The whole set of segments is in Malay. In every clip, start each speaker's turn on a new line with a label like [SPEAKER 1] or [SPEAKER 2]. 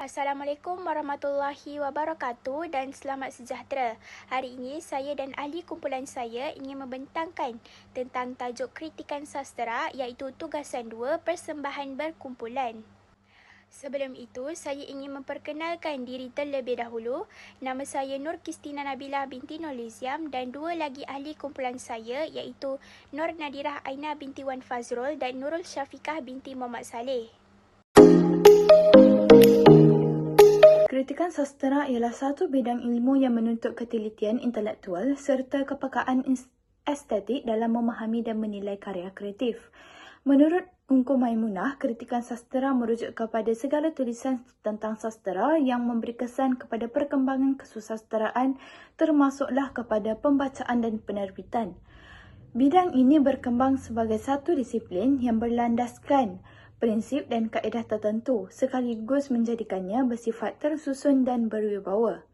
[SPEAKER 1] Assalamualaikum warahmatullahi wabarakatuh dan selamat sejahtera. Hari ini saya dan ahli kumpulan saya ingin membentangkan tentang tajuk kritikan sastera iaitu tugasan 2 persembahan berkumpulan. Sebelum itu, saya ingin memperkenalkan diri terlebih dahulu. Nama saya Nur Kistina Nabilah binti Nurliziam dan dua lagi ahli kumpulan saya iaitu Nur Nadirah Aina binti Wan Fazrul dan Nurul Syafiqah binti Muhammad Saleh.
[SPEAKER 2] Kritikan sastera ialah satu bidang ilmu yang menuntut ketelitian intelektual serta kepekaan estetik dalam memahami dan menilai karya kreatif. Menurut Ungku Maimunah, kritikan sastera merujuk kepada segala tulisan tentang sastera yang memberi kesan kepada perkembangan kesusasteraan termasuklah kepada pembacaan dan penerbitan. Bidang ini berkembang sebagai satu disiplin yang berlandaskan prinsip dan kaedah tertentu sekaligus menjadikannya bersifat tersusun dan berwibawa.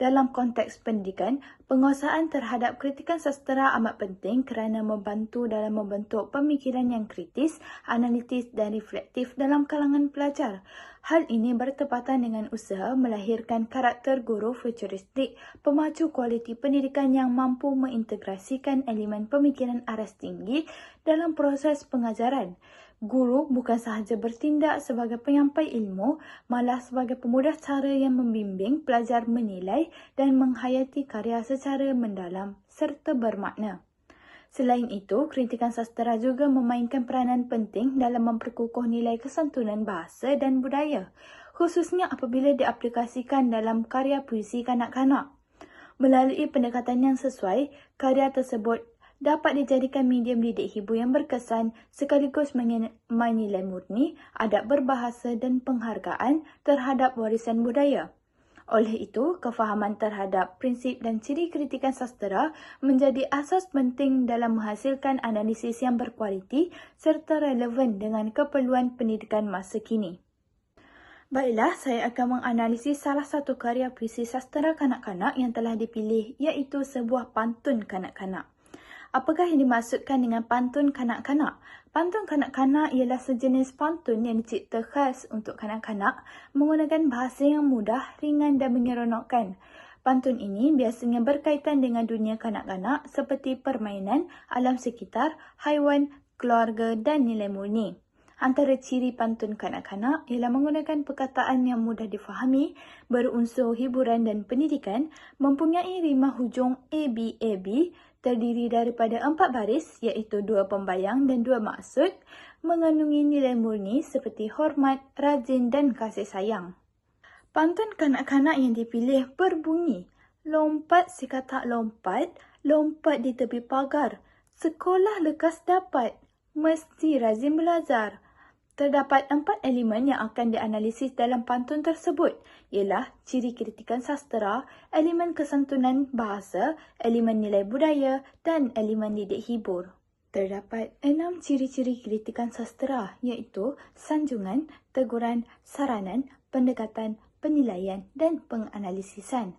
[SPEAKER 2] Dalam konteks pendidikan, penguasaan terhadap kritikan sastera amat penting kerana membantu dalam membentuk pemikiran yang kritis, analitis dan reflektif dalam kalangan pelajar. Hal ini bertepatan dengan usaha melahirkan karakter guru futuristik, pemacu kualiti pendidikan yang mampu mengintegrasikan elemen pemikiran aras tinggi dalam proses pengajaran. Guru bukan sahaja bertindak sebagai penyampai ilmu, malah sebagai pemudah cara yang membimbing pelajar menilai dan menghayati karya secara mendalam serta bermakna. Selain itu, kritikan sastera juga memainkan peranan penting dalam memperkukuh nilai kesantunan bahasa dan budaya, khususnya apabila diaplikasikan dalam karya puisi kanak-kanak. Melalui pendekatan yang sesuai, karya tersebut dapat dijadikan medium didik hibur yang berkesan sekaligus menilai murni, adab berbahasa dan penghargaan terhadap warisan budaya. Oleh itu, kefahaman terhadap prinsip dan ciri kritikan sastera menjadi asas penting dalam menghasilkan analisis yang berkualiti serta relevan dengan keperluan pendidikan masa kini. Baiklah, saya akan menganalisis salah satu karya puisi sastera kanak-kanak yang telah dipilih iaitu sebuah pantun kanak-kanak. Apakah yang dimaksudkan dengan pantun kanak-kanak? Pantun kanak-kanak ialah sejenis pantun yang dicipta khas untuk kanak-kanak menggunakan bahasa yang mudah, ringan dan menyeronokkan. Pantun ini biasanya berkaitan dengan dunia kanak-kanak seperti permainan, alam sekitar, haiwan, keluarga dan nilai murni. Antara ciri pantun kanak-kanak ialah menggunakan perkataan yang mudah difahami, berunsur hiburan dan pendidikan, mempunyai rima hujung ABAB, terdiri daripada 4 baris iaitu 2 pembayang dan 2 maksud, mengandungi nilai murni seperti hormat, rajin dan kasih sayang. Pantun kanak-kanak yang dipilih berbunyi, lompat si katak lompat, lompat di tepi pagar, sekolah lekas dapat, mesti rajin belajar. Terdapat 4 elemen yang akan dianalisis dalam pantun tersebut, ialah ciri kritikan sastera, elemen kesantunan bahasa, elemen nilai budaya dan elemen didik hibur. Terdapat 6 ciri-ciri kritikan sastera iaitu sanjungan, teguran, saranan, pendekatan, penilaian dan penganalisisan.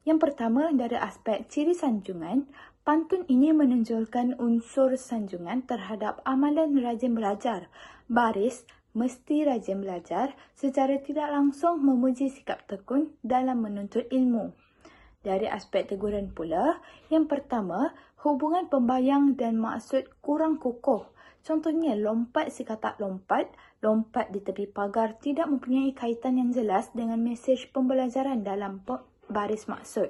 [SPEAKER 2] Yang pertama, dari aspek ciri sanjungan, pantun ini menonjolkan unsur sanjungan terhadap amalan rajin belajar. Baris mesti rajin belajar secara tidak langsung memuji sikap tekun dalam menuntut ilmu. Dari aspek teguran pula, yang pertama, hubungan pembayang dan maksud kurang kukuh. Contohnya, lompat si katak lompat, lompat di tepi pagar tidak mempunyai kaitan yang jelas dengan mesej pembelajaran dalam baris maksud.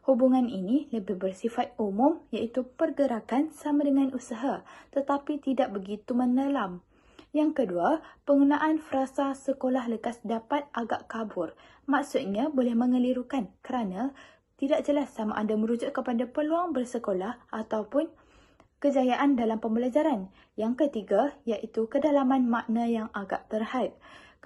[SPEAKER 2] Hubungan ini lebih bersifat umum iaitu pergerakan sama dengan usaha tetapi tidak begitu mendalam. Yang kedua, penggunaan frasa sekolah lekas dapat agak kabur. Maksudnya boleh mengelirukan kerana tidak jelas sama ada merujuk kepada peluang bersekolah ataupun kejayaan dalam pembelajaran. Yang ketiga, iaitu kedalaman makna yang agak terhad.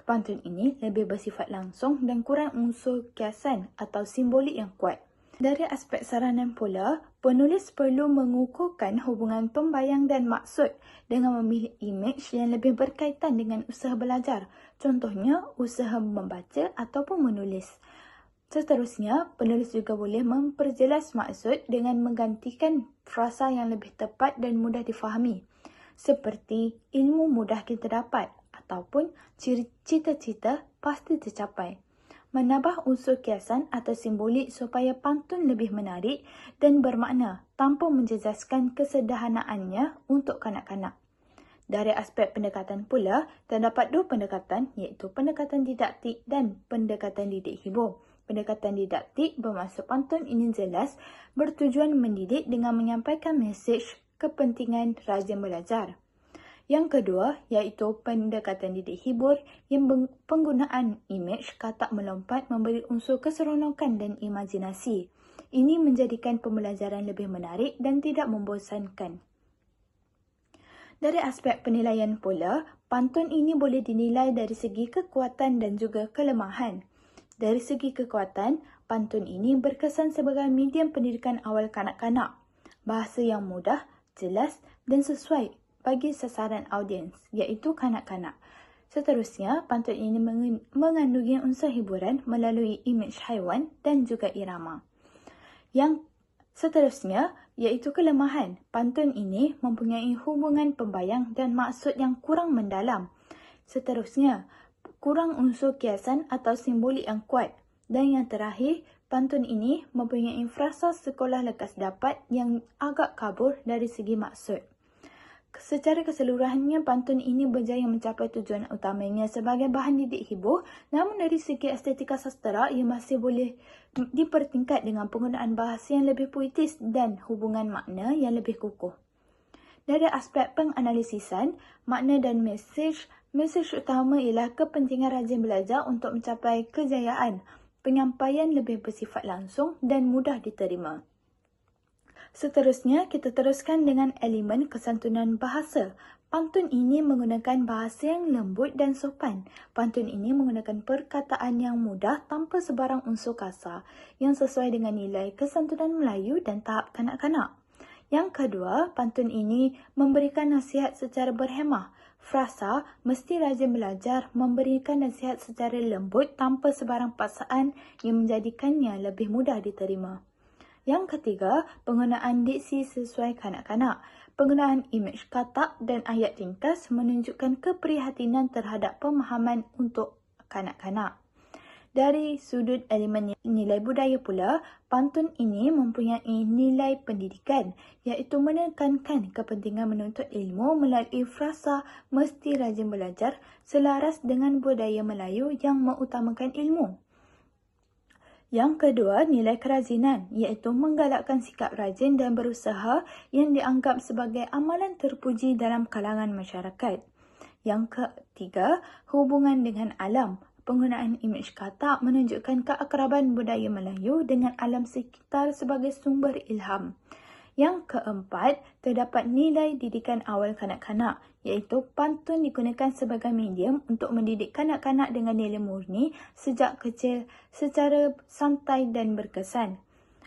[SPEAKER 2] Pantun ini lebih bersifat langsung dan kurang unsur kiasan atau simbolik yang kuat. Dari aspek saranan pula, penulis perlu mengukuhkan hubungan pembayang dan maksud dengan memilih imej yang lebih berkaitan dengan usaha belajar. Contohnya, usaha membaca ataupun menulis. Seterusnya, penulis juga boleh memperjelas maksud dengan menggantikan frasa yang lebih tepat dan mudah difahami. Seperti ilmu mudah kita dapat ataupun cita-cita pasti tercapai. Menambah unsur kiasan atau simbolik supaya pantun lebih menarik dan bermakna tanpa menjejaskan kesederhanaannya untuk kanak-kanak. Dari aspek pendekatan pula, terdapat dua pendekatan iaitu pendekatan didaktik dan pendekatan didik hibur. Pendekatan didaktik bermaksud pantun ini jelas bertujuan mendidik dengan menyampaikan mesej kepentingan rajin belajar. Yang kedua iaitu pendekatan didik hibur yang penggunaan imej katak melompat memberi unsur keseronokan dan imajinasi. Ini menjadikan pembelajaran lebih menarik dan tidak membosankan. Dari aspek penilaian pula, pantun ini boleh dinilai dari segi kekuatan dan juga kelemahan. Dari segi kekuatan, pantun ini berkesan sebagai medium pendidikan awal kanak-kanak. Bahasa yang mudah, jelas dan sesuai bagi sasaran audiens, iaitu kanak-kanak. Seterusnya, pantun ini mengandungi unsur hiburan melalui imej haiwan dan juga irama. Yang seterusnya, iaitu kelemahan. Pantun ini mempunyai hubungan pembayang dan maksud yang kurang mendalam. Seterusnya, kurang unsur kiasan atau simbolik yang kuat. Dan yang terakhir, pantun ini mempunyai frasa sekolah lekas dapat yang agak kabur dari segi maksud. Secara keseluruhannya, pantun ini berjaya mencapai tujuan utamanya sebagai bahan didik hibur, namun dari segi estetika sastera, ia masih boleh dipertingkat dengan penggunaan bahasa yang lebih puitis dan hubungan makna yang lebih kukuh. Dari aspek penganalisisan, makna dan mesej utama ialah kepentingan rajin belajar untuk mencapai kejayaan, penyampaian lebih bersifat langsung dan mudah diterima. Seterusnya, kita teruskan dengan elemen kesantunan bahasa. Pantun ini menggunakan bahasa yang lembut dan sopan. Pantun ini menggunakan perkataan yang mudah tanpa sebarang unsur kasar yang sesuai dengan nilai kesantunan Melayu dan tahap kanak-kanak. Yang kedua, pantun ini memberikan nasihat secara berhemah. Frasa mesti rajin belajar memberikan nasihat secara lembut tanpa sebarang paksaan yang menjadikannya lebih mudah diterima. Yang ketiga, penggunaan diksi sesuai kanak-kanak. Penggunaan imej katak dan ayat ringkas menunjukkan keprihatinan terhadap pemahaman untuk kanak-kanak. Dari sudut elemen nilai budaya pula, pantun ini mempunyai nilai pendidikan, iaitu menekankan kepentingan menuntut ilmu melalui frasa mesti rajin belajar selaras dengan budaya Melayu yang mengutamakan ilmu. Yang kedua, nilai kerajinan, iaitu menggalakkan sikap rajin dan berusaha yang dianggap sebagai amalan terpuji dalam kalangan masyarakat. Yang ketiga, hubungan dengan alam. Penggunaan imej katak menunjukkan keakraban budaya Melayu dengan alam sekitar sebagai sumber ilham. Yang keempat, terdapat nilai didikan awal kanak-kanak, iaitu pantun digunakan sebagai medium untuk mendidik kanak-kanak dengan nilai murni sejak kecil secara santai dan berkesan.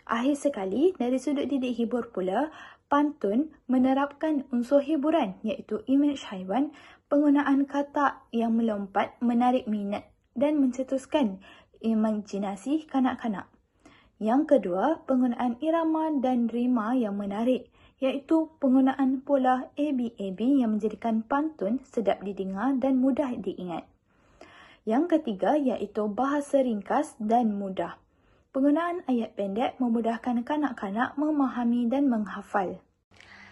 [SPEAKER 2] Akhir sekali, dari sudut didik hibur pula, pantun menerapkan unsur hiburan iaitu imej haiwan, penggunaan katak yang melompat, menarik minat dan mencetuskan imajinasi kanak-kanak. Yang kedua, penggunaan irama dan rima yang menarik, iaitu penggunaan pola ABAB yang menjadikan pantun sedap didengar dan mudah diingat. Yang ketiga, iaitu bahasa ringkas dan mudah. Penggunaan ayat pendek memudahkan kanak-kanak memahami dan menghafal.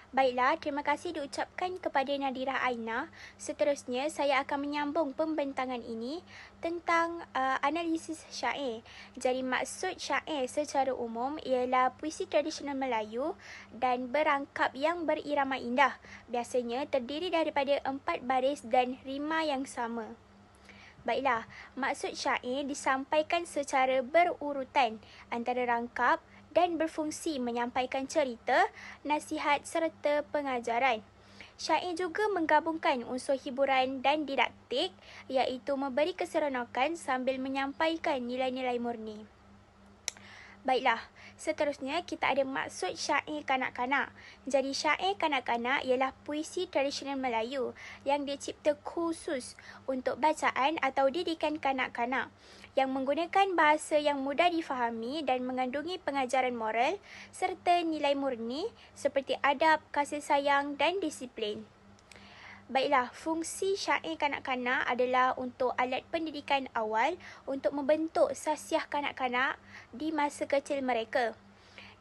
[SPEAKER 1] Baiklah, terima kasih diucapkan kepada Nadira Aina. Seterusnya, saya akan menyambung pembentangan ini tentang analisis syair. Jadi, maksud syair secara umum ialah puisi tradisional Melayu dan berangkap yang berirama indah. Biasanya terdiri daripada 4 baris dan rima yang sama. Baiklah, maksud syair disampaikan secara berurutan antara rangkap dan berfungsi menyampaikan cerita, nasihat serta pengajaran. Syair juga menggabungkan unsur hiburan dan didaktik, iaitu memberi keseronokan sambil menyampaikan nilai-nilai murni. Baiklah, seterusnya kita ada maksud syair kanak-kanak. Jadi syair kanak-kanak ialah puisi tradisional Melayu yang dicipta khusus untuk bacaan atau didikan kanak-kanak yang menggunakan bahasa yang mudah difahami dan mengandungi pengajaran moral serta nilai murni seperti adab, kasih sayang dan disiplin. Baiklah, fungsi syair kanak-kanak adalah untuk alat pendidikan awal untuk membentuk sasiah kanak-kanak di masa kecil mereka.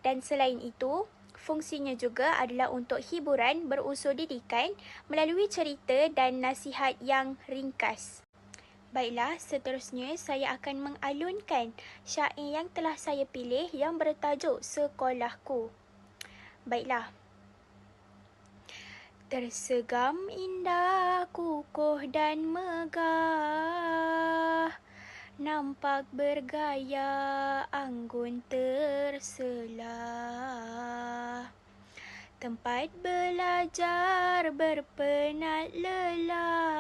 [SPEAKER 1] Dan selain itu, fungsinya juga adalah untuk hiburan berunsur didikan melalui cerita dan nasihat yang ringkas. Baiklah, seterusnya saya akan mengalunkan syair yang telah saya pilih yang bertajuk Sekolahku. Baiklah. Tersegam indah, kukuh dan megah, nampak bergaya, anggun terselah. Tempat belajar berpenat lelah,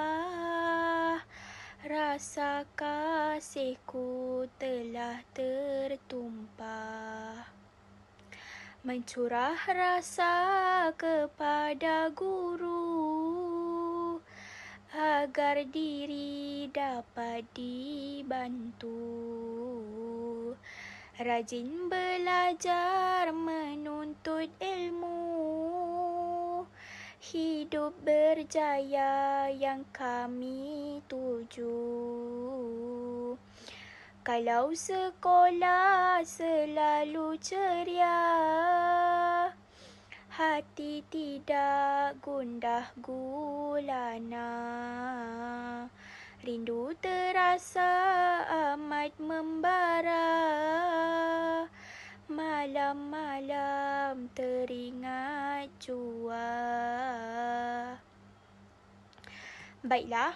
[SPEAKER 1] rasa kasihku telah tertumpah. Mencurah rasa kepada guru agar diri dapat dibantu. Rajin belajar menuntut ilmu, hidup berjaya yang kami tuju. Kalau sekolah selalu ceria, hati tidak gundah gulana. Rindu terasa amat membara, malam-malam teringat jua. Baiklah.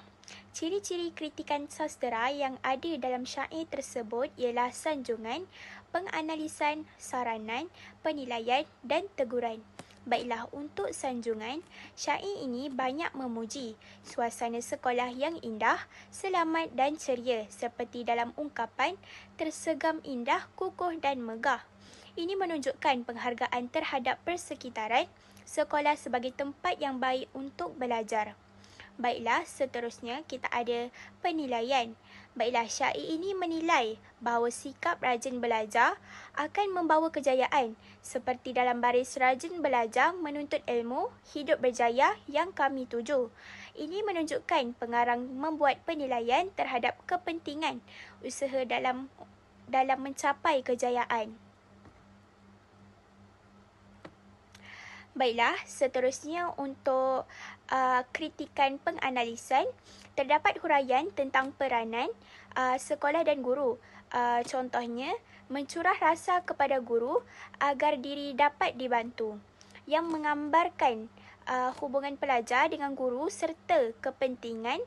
[SPEAKER 1] Ciri-ciri kritikan sastera yang ada dalam syair tersebut ialah sanjungan, penganalisan, saranan, penilaian dan teguran. Baiklah, untuk sanjungan, syair ini banyak memuji suasana sekolah yang indah, selamat dan ceria seperti dalam ungkapan tersegam indah, kukuh dan megah. Ini menunjukkan penghargaan terhadap persekitaran sekolah sebagai tempat yang baik untuk belajar. Baiklah, seterusnya kita ada penilaian. Baiklah, syair ini menilai bahawa sikap rajin belajar akan membawa kejayaan seperti dalam baris rajin belajar menuntut ilmu, hidup berjaya yang kami tuju. Ini menunjukkan pengarang membuat penilaian terhadap kepentingan usaha dalam mencapai kejayaan. Baiklah, seterusnya untuk kritikan penganalisan, terdapat huraian tentang peranan sekolah dan guru. Contohnya, mencurah rasa kepada guru agar diri dapat dibantu, yang menggambarkan hubungan pelajar dengan guru serta kepentingan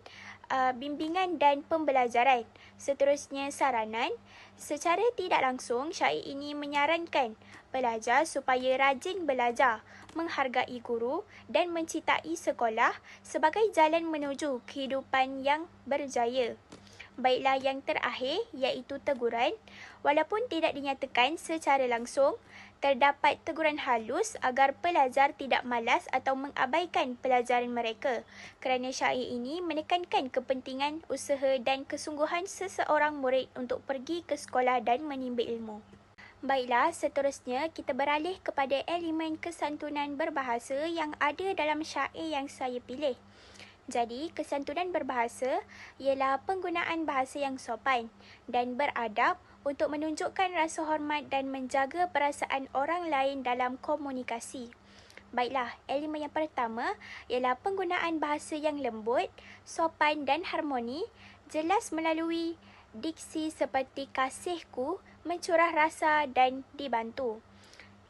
[SPEAKER 1] bimbingan dan pembelajaran. Seterusnya, saranan. Secara tidak langsung, syair ini menyarankan pelajar supaya rajin belajar, menghargai guru dan mencintai sekolah sebagai jalan menuju kehidupan yang berjaya. Baiklah, yang terakhir iaitu teguran. Walaupun tidak dinyatakan secara langsung, terdapat teguran halus agar pelajar tidak malas atau mengabaikan pelajaran mereka, kerana syair ini menekankan kepentingan usaha dan kesungguhan seseorang murid untuk pergi ke sekolah dan menimba ilmu. Baiklah, seterusnya kita beralih kepada elemen kesantunan berbahasa yang ada dalam syair yang saya pilih. Jadi, kesantunan berbahasa ialah penggunaan bahasa yang sopan dan beradab untuk menunjukkan rasa hormat dan menjaga perasaan orang lain dalam komunikasi. Baiklah, elemen yang pertama ialah penggunaan bahasa yang lembut, sopan dan harmoni, jelas melalui diksi seperti kasihku, mencurah rasa dan dibantu.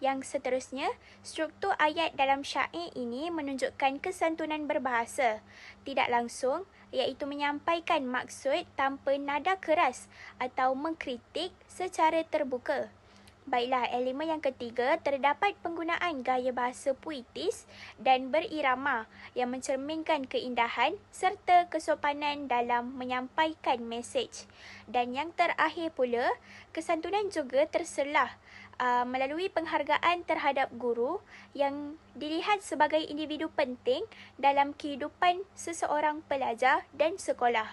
[SPEAKER 1] Yang seterusnya, struktur ayat dalam syair ini menunjukkan kesantunan berbahasa, tidak langsung, iaitu menyampaikan maksud tanpa nada keras atau mengkritik secara terbuka. Baiklah, elemen yang ketiga, terdapat penggunaan gaya bahasa puitis dan berirama yang mencerminkan keindahan serta kesopanan dalam menyampaikan mesej. Dan yang terakhir pula, kesantunan juga terselah melalui penghargaan terhadap guru yang dilihat sebagai individu penting dalam kehidupan seseorang pelajar dan sekolah.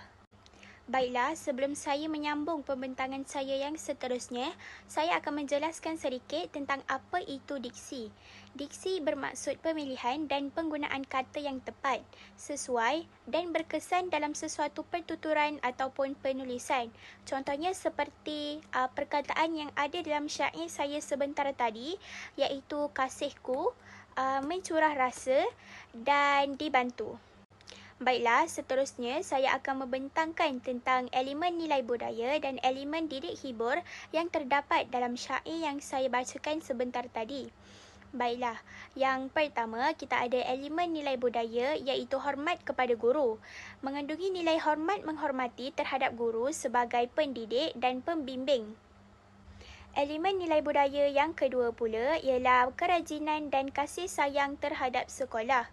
[SPEAKER 1] Baiklah, sebelum saya menyambung pembentangan saya yang seterusnya, saya akan menjelaskan sedikit tentang apa itu diksi. Diksi bermaksud pemilihan dan penggunaan kata yang tepat, sesuai dan berkesan dalam sesuatu pertuturan ataupun penulisan. Contohnya seperti perkataan yang ada dalam syair saya sebentar tadi, iaitu kasihku, mencurah rasa dan dibantu. Baiklah, seterusnya saya akan membentangkan tentang elemen nilai budaya dan elemen didik hibur yang terdapat dalam syair yang saya bacakan sebentar tadi. Baiklah, yang pertama kita ada elemen nilai budaya iaitu hormat kepada guru. Mengandungi nilai hormat menghormati terhadap guru sebagai pendidik dan pembimbing. Elemen nilai budaya yang kedua pula ialah kerajinan dan kasih sayang terhadap sekolah.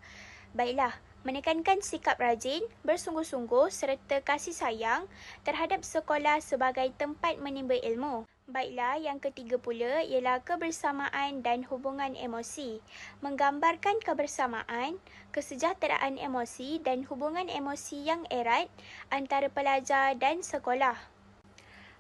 [SPEAKER 1] Baiklah, menekankan sikap rajin, bersungguh-sungguh serta kasih sayang terhadap sekolah sebagai tempat menimba ilmu. Baiklah, yang ketiga pula ialah kebersamaan dan hubungan emosi. Menggambarkan kebersamaan, kesejahteraan emosi dan hubungan emosi yang erat antara pelajar dan sekolah.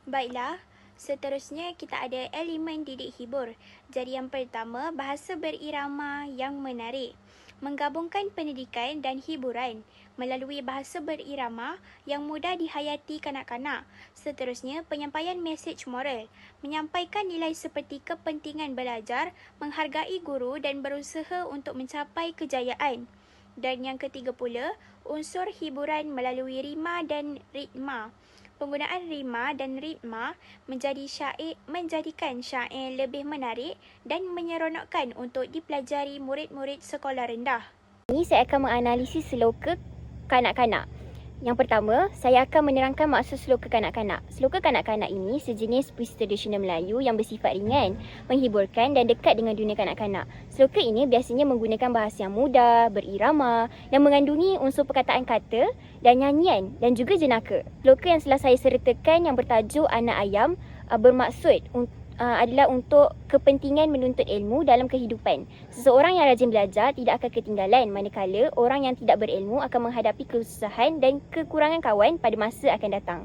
[SPEAKER 1] Baiklah, seterusnya kita ada elemen didik hibur. Jadi yang pertama, bahasa berirama yang menarik. Menggabungkan pendidikan dan hiburan melalui bahasa berirama yang mudah dihayati kanak-kanak. Seterusnya, penyampaian mesej moral. Menyampaikan nilai seperti kepentingan belajar, menghargai guru dan berusaha untuk mencapai kejayaan. Dan yang ketiga pula, unsur hiburan melalui rima dan ritma. Penggunaan rima dan ritma menjadikan syair lebih menarik dan menyeronokkan untuk dipelajari murid-murid sekolah rendah.
[SPEAKER 3] Ini saya akan menganalisis sloka kanak-kanak. Yang pertama, saya akan menerangkan maksud sloka kanak-kanak. Sloka kanak-kanak ini sejenis puisi tradisional Melayu yang bersifat ringan, menghiburkan dan dekat dengan dunia kanak-kanak. Sloka ini biasanya menggunakan bahasa yang mudah, berirama dan mengandungi unsur perkataan kata dan nyanyian dan juga jenaka. Sloka yang telah saya sertakan yang bertajuk Anak Ayam bermaksud adalah untuk kepentingan menuntut ilmu dalam kehidupan. Seseorang yang rajin belajar tidak akan ketinggalan, manakala orang yang tidak berilmu akan menghadapi kesusahan dan kekurangan kawan pada masa akan datang.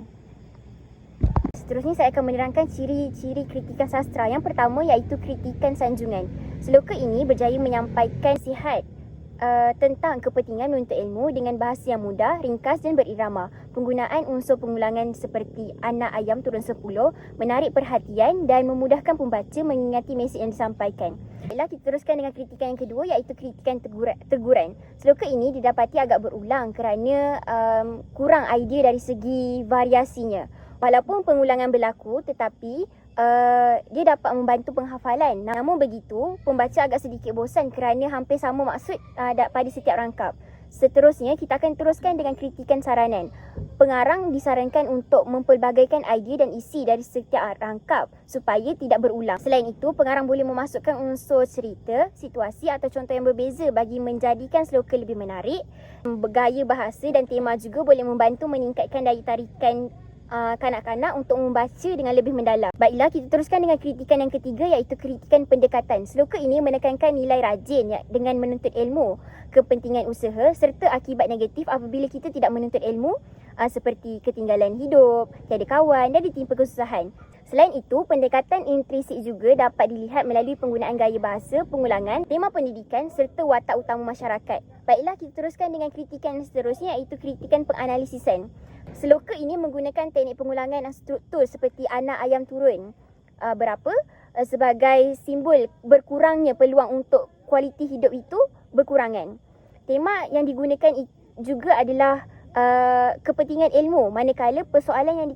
[SPEAKER 3] Seterusnya saya akan menerangkan ciri-ciri kritikan sastra. Yang pertama iaitu kritikan sanjungan. Sloka ini berjaya menyampaikan nasihat tentang kepentingan menuntut ilmu dengan bahasa yang mudah, ringkas dan berirama. Penggunaan unsur pengulangan seperti anak ayam turun 10 menarik perhatian dan memudahkan pembaca mengingati mesej yang disampaikan. Baiklah, kita teruskan dengan kritikan yang kedua iaitu kritikan teguran. Sloka ini didapati agak berulang kerana kurang idea dari segi variasinya. Walaupun pengulangan berlaku tetapi dia dapat membantu penghafalan. Namun begitu, pembaca agak sedikit bosan kerana hampir sama maksud pada setiap rangkap. Seterusnya, kita akan teruskan dengan kritikan saranan. Pengarang disarankan untuk mempelbagaikan idea dan isi dari setiap rangkap supaya tidak berulang. Selain itu, pengarang boleh memasukkan unsur cerita, situasi atau contoh yang berbeza bagi menjadikan sloka lebih menarik. Gaya bahasa dan tema juga boleh membantu meningkatkan daya tarikan kanak-kanak untuk membaca dengan lebih mendalam. Baiklah, kita teruskan dengan kritikan yang ketiga iaitu kritikan pendekatan. Sloka ini menekankan nilai rajin dengan menuntut ilmu, kepentingan usaha serta akibat negatif apabila kita tidak menuntut ilmu seperti ketinggalan hidup, tiada kawan dan ditimpa kesusahan. Selain itu, pendekatan intrinsik juga dapat dilihat melalui penggunaan gaya bahasa, pengulangan, tema pendidikan serta watak utama masyarakat. Baiklah, kita teruskan dengan kritikan seterusnya iaitu kritikan penganalisisan. Sloka ini menggunakan teknik pengulangan dan struktur seperti anak ayam turun berapa sebagai simbol berkurangnya peluang untuk kualiti hidup itu berkurangan. Tema yang digunakan juga adalah kepentingan ilmu, manakala persoalan yang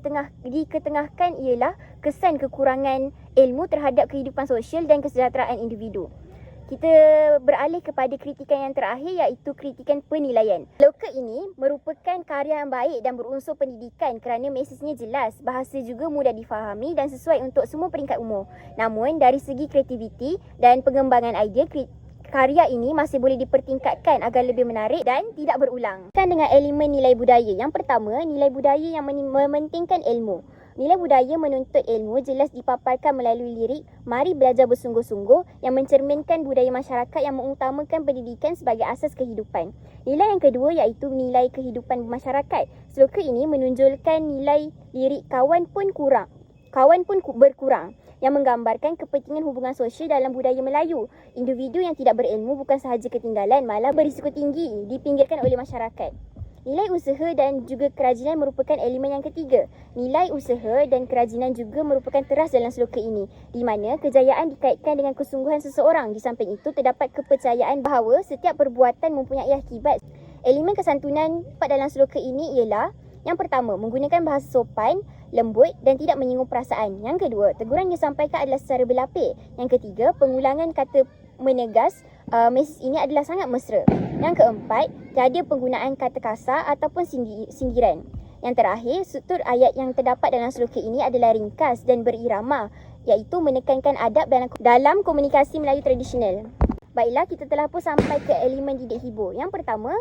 [SPEAKER 3] diketengahkan ialah kesan kekurangan ilmu terhadap kehidupan sosial dan kesejahteraan individu. Kita beralih kepada kritikan yang terakhir iaitu kritikan penilaian. Sloka ini merupakan karya yang baik dan berunsur pendidikan kerana mesejnya jelas, bahasa juga mudah difahami dan sesuai untuk semua peringkat umur. Namun dari segi kreativiti dan pengembangan idea, karya ini masih boleh dipertingkatkan agar lebih menarik dan tidak berulang. Dengan elemen nilai budaya. Yang pertama, nilai budaya yang mementingkan ilmu. Nilai budaya menuntut ilmu jelas dipaparkan melalui lirik Mari Belajar Bersungguh-sungguh yang mencerminkan budaya masyarakat yang mengutamakan pendidikan sebagai asas kehidupan. Nilai yang kedua iaitu nilai kehidupan masyarakat. Sloka ini menonjolkan nilai lirik Kawan pun berkurang yang menggambarkan kepentingan hubungan sosial dalam budaya Melayu. Individu yang tidak berilmu bukan sahaja ketinggalan, malah berisiko tinggi dipinggirkan oleh masyarakat. Nilai usaha dan juga kerajinan merupakan elemen yang ketiga. Nilai usaha dan kerajinan juga merupakan teras dalam sloka ini, di mana kejayaan dikaitkan dengan kesungguhan seseorang. Di samping itu, terdapat kepercayaan bahawa setiap perbuatan mempunyai akibat. Elemen kesantunan dalam sloka ini ialah yang pertama, menggunakan bahasa sopan, lembut dan tidak menyinggung perasaan. Yang kedua, teguran yang disampaikan adalah secara berlapik. Yang ketiga, pengulangan kata menegas. Mesej ini adalah sangat mesra. Yang keempat, tiada penggunaan kata kasar ataupun sindiran. Yang terakhir, struktur ayat yang terdapat dalam sloka ini adalah ringkas dan berirama, iaitu menekankan adab dalam komunikasi Melayu tradisional. Baiklah, kita telah pun sampai ke elemen didik hibur. Yang pertama,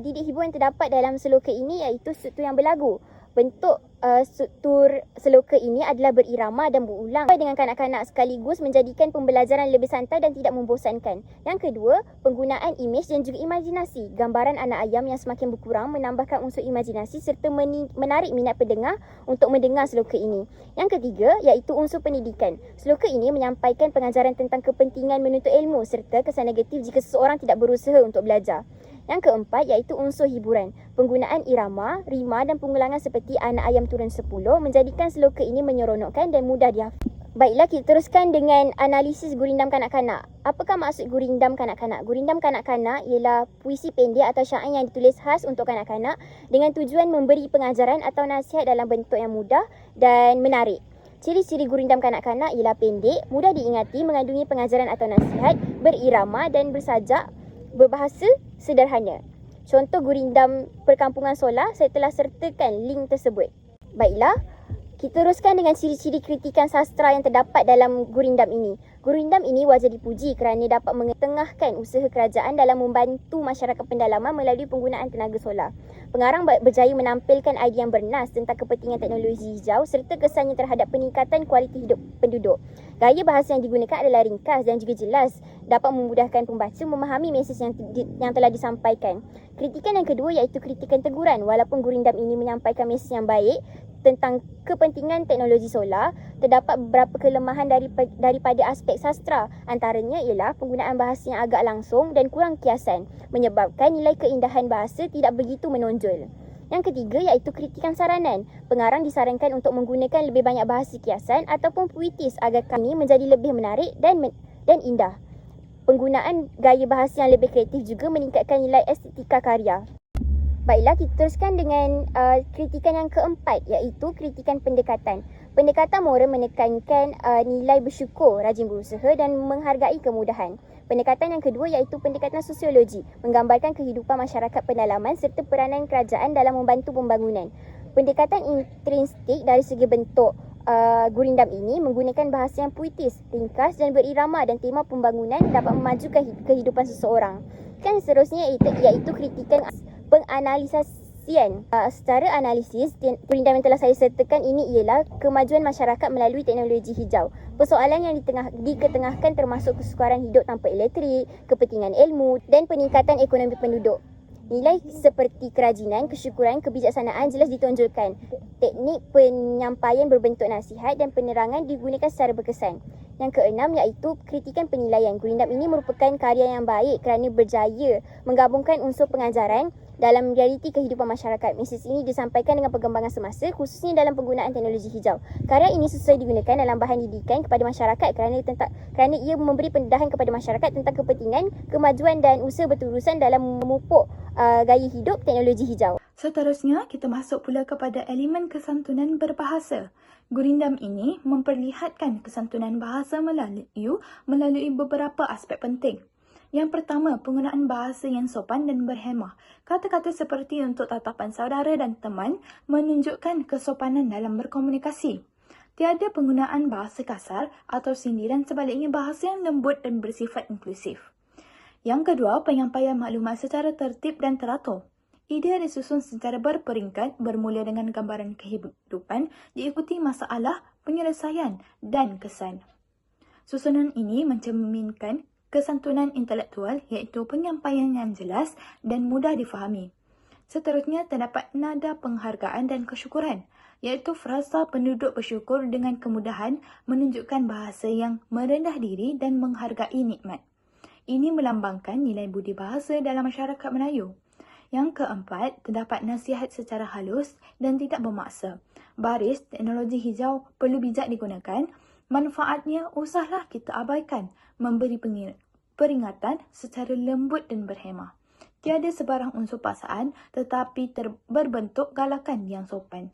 [SPEAKER 3] didik hibur yang terdapat dalam sloka ini iaitu struktur yang berlagu. Bentuk struktur sloka ini adalah berirama dan berulang dengan kanak-kanak sekaligus menjadikan pembelajaran lebih santai dan tidak membosankan. Yang kedua, penggunaan imej dan juga imajinasi. Gambaran anak ayam yang semakin berkurang menambahkan unsur imajinasi serta menarik minat pendengar untuk mendengar sloka ini. Yang ketiga, iaitu unsur pendidikan. Sloka ini menyampaikan pengajaran tentang kepentingan menuntut ilmu serta kesan negatif jika seseorang tidak berusaha untuk belajar. Yang keempat iaitu unsur hiburan. Penggunaan irama, rima dan pengulangan seperti anak ayam turun 10 menjadikan sloka ini menyeronokkan dan mudah dihafal. Baiklah, kita teruskan dengan analisis gurindam kanak-kanak. Apakah maksud gurindam kanak-kanak? Gurindam kanak-kanak ialah puisi pendek atau syair yang ditulis khas untuk kanak-kanak dengan tujuan memberi pengajaran atau nasihat dalam bentuk yang mudah dan menarik. Ciri-ciri gurindam kanak-kanak ialah pendek, mudah diingati, mengandungi pengajaran atau nasihat, berirama dan bersajak, berbahasa sederhana. Contoh gurindam Perkampungan Solah, saya telah sertakan link tersebut. Baiklah, kita teruskan dengan ciri-ciri kritikan sastra yang terdapat dalam gurindam ini. Gurindam ini wajar dipuji kerana dapat mengetengahkan usaha kerajaan dalam membantu masyarakat pendalaman melalui penggunaan tenaga solar. Pengarang berjaya menampilkan idea yang bernas tentang kepentingan teknologi hijau serta kesannya terhadap peningkatan kualiti hidup penduduk. Gaya bahasa yang digunakan adalah ringkas dan juga jelas, dapat memudahkan pembaca memahami mesej yang telah disampaikan. Kritikan yang kedua iaitu kritikan teguran. Walaupun gurindam ini menyampaikan mesej yang baik tentang kepentingan teknologi solar, terdapat beberapa kelemahan daripada aspek sastra. Antaranya ialah penggunaan bahasa yang agak langsung dan kurang kiasan, menyebabkan nilai keindahan bahasa tidak begitu menonjol. Yang ketiga iaitu kritikan saranan. Pengarang disarankan untuk menggunakan lebih banyak bahasa kiasan ataupun puitis agar kami menjadi lebih menarik dan indah. Penggunaan gaya bahasa yang lebih kreatif juga meningkatkan nilai estetika karya. Baiklah, kita teruskan dengan kritikan yang keempat iaitu kritikan pendekatan. Pendekatan moral menekankan nilai bersyukur, rajin berusaha dan menghargai kemudahan. Pendekatan yang kedua iaitu pendekatan sosiologi, menggambarkan kehidupan masyarakat pendalaman serta peranan kerajaan dalam membantu pembangunan. Pendekatan intrinsik dari segi bentuk gurindam ini menggunakan bahasa yang puitis, ringkas dan berirama dan tema pembangunan dapat memajukan kehidupan seseorang. Dan seterusnya iaitu kritikan penganalisasian. Secara analisis, gurindam yang telah saya sertakan ini ialah kemajuan masyarakat melalui teknologi hijau. Persoalan yang diketengahkan termasuk kesukaran hidup tanpa elektrik, kepentingan ilmu dan peningkatan ekonomi penduduk. Nilai seperti kerajinan, kesyukuran, kebijaksanaan jelas ditonjolkan. Teknik penyampaian berbentuk nasihat dan penerangan digunakan secara berkesan. Yang keenam iaitu kritikan penilaian. Gurindam ini merupakan karya yang baik kerana berjaya menggabungkan unsur pengajaran dalam realiti kehidupan masyarakat. Mesej ini disampaikan dengan perkembangan semasa, khususnya dalam penggunaan teknologi hijau. Karya ini sesuai digunakan dalam bahan didikan kepada masyarakat kerana ia memberi pendedahan kepada masyarakat tentang kepentingan, kemajuan dan usaha berterusan dalam memupuk gaya hidup teknologi hijau.
[SPEAKER 2] Seterusnya, kita masuk pula kepada elemen kesantunan berbahasa. Gurindam ini memperlihatkan kesantunan bahasa Melayu melalui beberapa aspek penting. Yang pertama, penggunaan bahasa yang sopan dan berhemah. Kata-kata seperti untuk tatapan saudara dan teman menunjukkan kesopanan dalam berkomunikasi. Tiada penggunaan bahasa kasar atau sindiran, sebaliknya bahasa yang lembut dan bersifat inklusif. Yang kedua, penyampaian maklumat secara tertib dan teratur. Idea disusun secara berperingkat bermula dengan gambaran kehidupan, diikuti masalah, penyelesaian dan kesan. Susunan ini mencerminkan kesantunan intelektual iaitu penyampaian yang jelas dan mudah difahami. Seterusnya terdapat nada penghargaan dan kesyukuran, iaitu frasa penduduk bersyukur dengan kemudahan menunjukkan bahasa yang merendah diri dan menghargai nikmat. Ini melambangkan nilai budi bahasa dalam masyarakat Melayu. Yang keempat, terdapat nasihat secara halus dan tidak bermaksa. Baris teknologi hijau perlu bijak digunakan. Manfaatnya usahlah kita abaikan, memberi peringatan secara lembut dan berhemah. Tiada sebarang unsur paksaan tetapi berbentuk galakan yang sopan.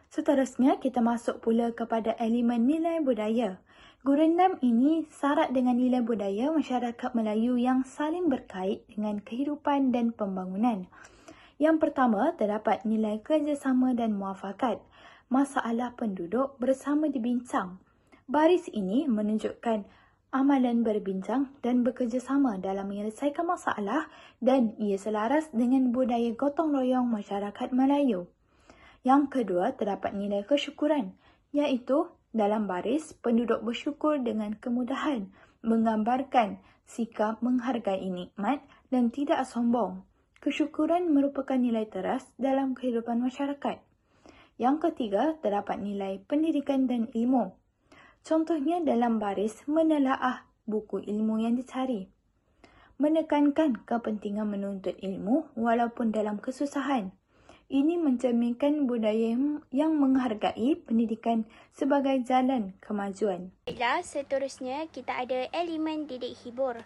[SPEAKER 2] Seterusnya, kita masuk pula kepada elemen nilai budaya. Gurindam ini syarat dengan nilai budaya masyarakat Melayu yang saling berkait dengan kehidupan dan pembangunan. Yang pertama, terdapat nilai kerjasama dan muafakat. Masalah penduduk bersama dibincang. Baris ini menunjukkan amalan berbincang dan bekerjasama dalam menyelesaikan masalah dan ia selaras dengan budaya gotong royong masyarakat Melayu. Yang kedua, terdapat nilai kesyukuran, iaitu dalam baris penduduk bersyukur dengan kemudahan, menggambarkan sikap menghargai nikmat dan tidak sombong. Kesyukuran merupakan nilai teras dalam kehidupan masyarakat. Yang ketiga, terdapat nilai pendidikan dan ilmu. Contohnya dalam baris menelaah buku ilmu yang dicari. Menekankan kepentingan menuntut ilmu walaupun dalam kesusahan. Ini mencerminkan budaya yang menghargai pendidikan sebagai jalan kemajuan.
[SPEAKER 1] Baiklah, seterusnya kita ada elemen didik hibur.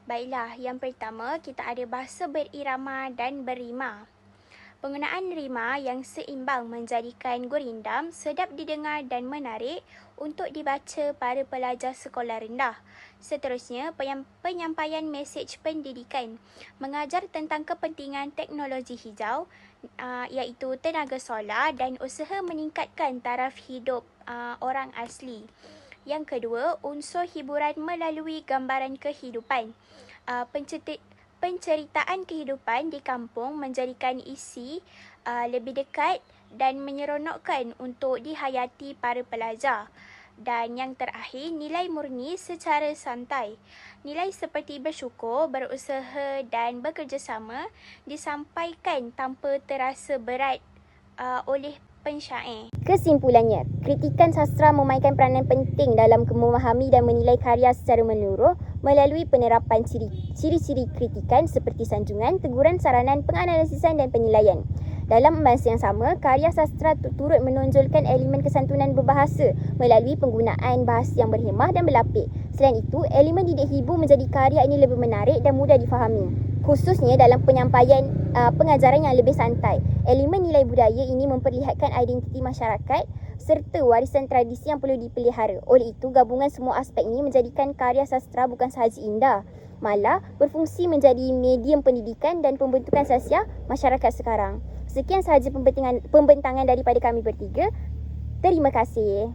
[SPEAKER 1] Baiklah, yang pertama kita ada bahasa berirama dan berrima. Penggunaan rima yang seimbang menjadikan gurindam sedap didengar dan menarik untuk dibaca para pelajar sekolah rendah. Seterusnya, penyampaian mesej pendidikan. Mengajar tentang kepentingan teknologi hijau, iaitu tenaga solar dan usaha meningkatkan taraf hidup orang asli. Yang kedua, unsur hiburan melalui gambaran kehidupan. Penceritaan kehidupan di kampung menjadikan isi lebih dekat dan menyeronokkan untuk dihayati para pelajar. Dan yang terakhir, nilai murni secara santai. Nilai seperti bersyukur, berusaha dan bekerjasama disampaikan tanpa terasa berat oleh pensyair.
[SPEAKER 3] Kesimpulannya, kritikan sastra memainkan peranan penting dalam memahami dan menilai karya secara menyeluruh melalui penerapan ciri-ciri kritikan seperti sanjungan, teguran, saranan, penganalisisan dan penilaian. Dalam masa yang sama, karya sastra turut menonjolkan elemen kesantunan berbahasa melalui penggunaan bahasa yang berhemah dan berlapik. Selain itu, elemen didik hibur menjadi karya ini lebih menarik dan mudah difahami, khususnya dalam penyampaian pengajaran yang lebih santai. Elemen nilai budaya ini memperlihatkan identiti masyarakat serta warisan tradisi yang perlu dipelihara. Oleh itu, gabungan semua aspek ini menjadikan karya sastra bukan sahaja indah, malah berfungsi menjadi medium pendidikan dan pembentukan sosial masyarakat sekarang. Sekian sahaja pembentangan daripada kami bertiga. Terima kasih.